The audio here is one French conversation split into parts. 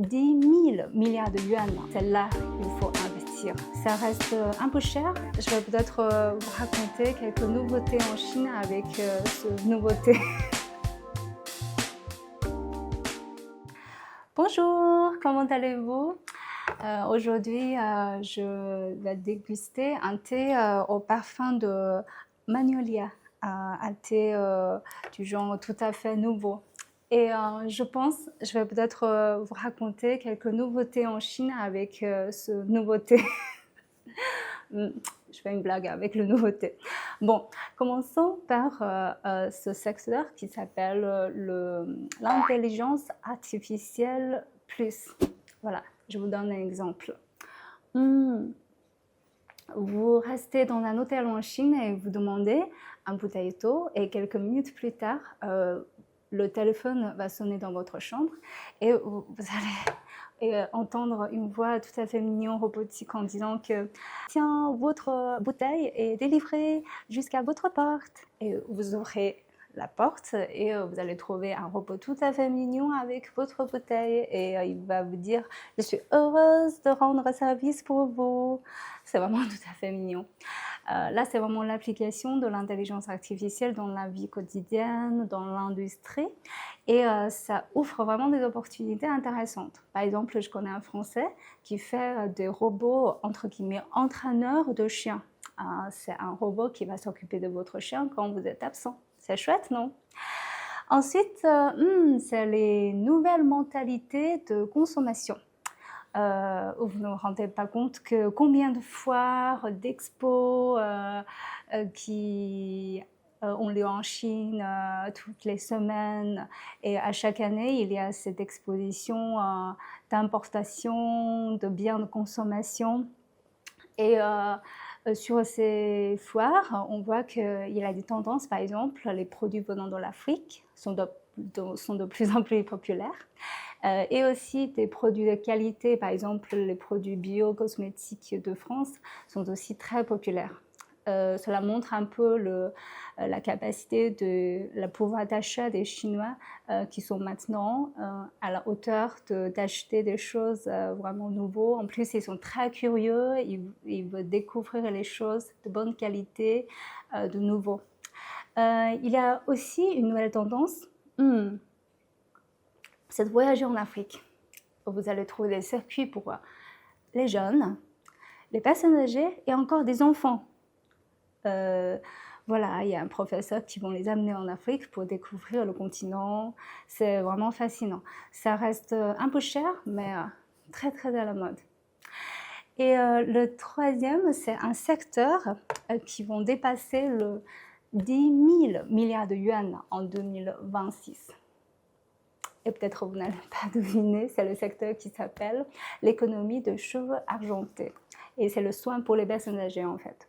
10 000 milliards de yuan. C'est là qu'il faut investir. Ça reste un peu cher. Je vais peut-être vous raconter quelques nouveautés en Chine avec ce nouveauté. Bonjour, comment allez-vous? Aujourd'hui, je vais déguster un thé au parfum de magnolia, un thé du genre tout à fait nouveau. Et je vais peut-être vous raconter quelques nouveautés en Chine avec ce nouveau thé. Je fais une blague avec le nouveau thé. Bon, commençons par ce secteur qui s'appelle l'intelligence artificielle plus. Voilà, je vous donne un exemple. Vous restez dans un hôtel en Chine et vous demandez un bouteille d'eau et quelques minutes plus tard, le téléphone va sonner dans votre chambre et vous allez entendre une voix tout à fait mignonne, robotique en disant que « Tiens, votre bouteille est délivrée jusqu'à votre porte » et vous ouvrez la porte et vous allez trouver un robot tout à fait mignon avec votre bouteille et il va vous dire « Je suis heureuse de rendre service pour vous ». C'est vraiment tout à fait mignon. Là, c'est vraiment l'application de l'intelligence artificielle dans la vie quotidienne, dans l'industrie et ça ouvre vraiment des opportunités intéressantes. Par exemple, je connais un Français qui fait des robots, entre guillemets, entraîneurs de chiens. C'est un robot qui va s'occuper de votre chien quand vous êtes absent. C'est chouette, non? Ensuite, c'est les nouvelles mentalités de consommation. Vous ne vous rendez pas compte que combien de foires, d'expos qui ont lieu en Chine toutes les semaines et à chaque année il y a cette exposition d'importation de biens de consommation et sur ces foires on voit qu'il y a des tendances, par exemple les produits venant de l'Afrique sont de plus en plus populaires. Et aussi des produits de qualité, par exemple les produits bio-cosmétiques de France sont aussi très populaires. Cela montre un peu la capacité le pouvoir d'achat des Chinois qui sont maintenant à la hauteur d'acheter des choses vraiment nouvelles. En plus, ils sont très curieux, ils veulent découvrir les choses de bonne qualité, de nouveau. Il y a aussi une nouvelle tendance. C'est de voyager en Afrique. Vous allez trouver des circuits pour les jeunes, les personnes âgées et encore des enfants. Voilà, il y a un professeur qui vont les amener en Afrique pour découvrir le continent. C'est vraiment fascinant. Ça reste un peu cher, mais très très à la mode. Et le troisième, c'est un secteur qui vont dépasser le 10 000 milliards de yuan en 2026. Et peut-être vous n'allez pas deviner, c'est le secteur qui s'appelle l'économie de cheveux argentés. Et c'est le soin pour les personnes âgées en fait.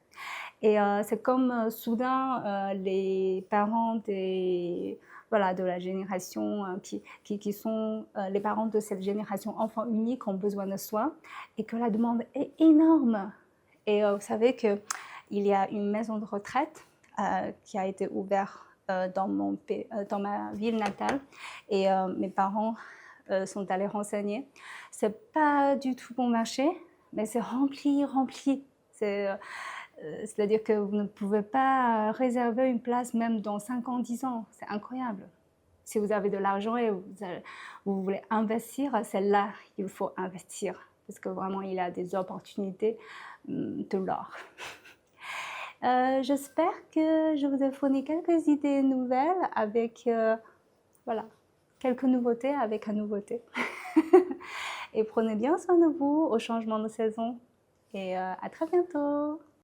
Et c'est comme soudain les parents de la génération qui sont les parents de cette génération enfants uniques ont besoin de soins et que la demande est énorme. Et vous savez qu'il y a une maison de retraite qui a été ouverte dans ma ville natale et mes parents sont allés renseigner. C'est pas du tout bon marché, mais c'est rempli. C'est-à-dire que vous ne pouvez pas réserver une place même dans 5 ans, 10 ans. C'est incroyable. Si vous avez de l'argent et vous voulez investir, c'est là qu'il faut investir parce que vraiment il y a des opportunités de l'or. J'espère que je vous ai fourni quelques idées nouvelles avec quelques nouveautés avec un nouveauté. Et prenez bien soin de vous au changement de saison. Et à très bientôt.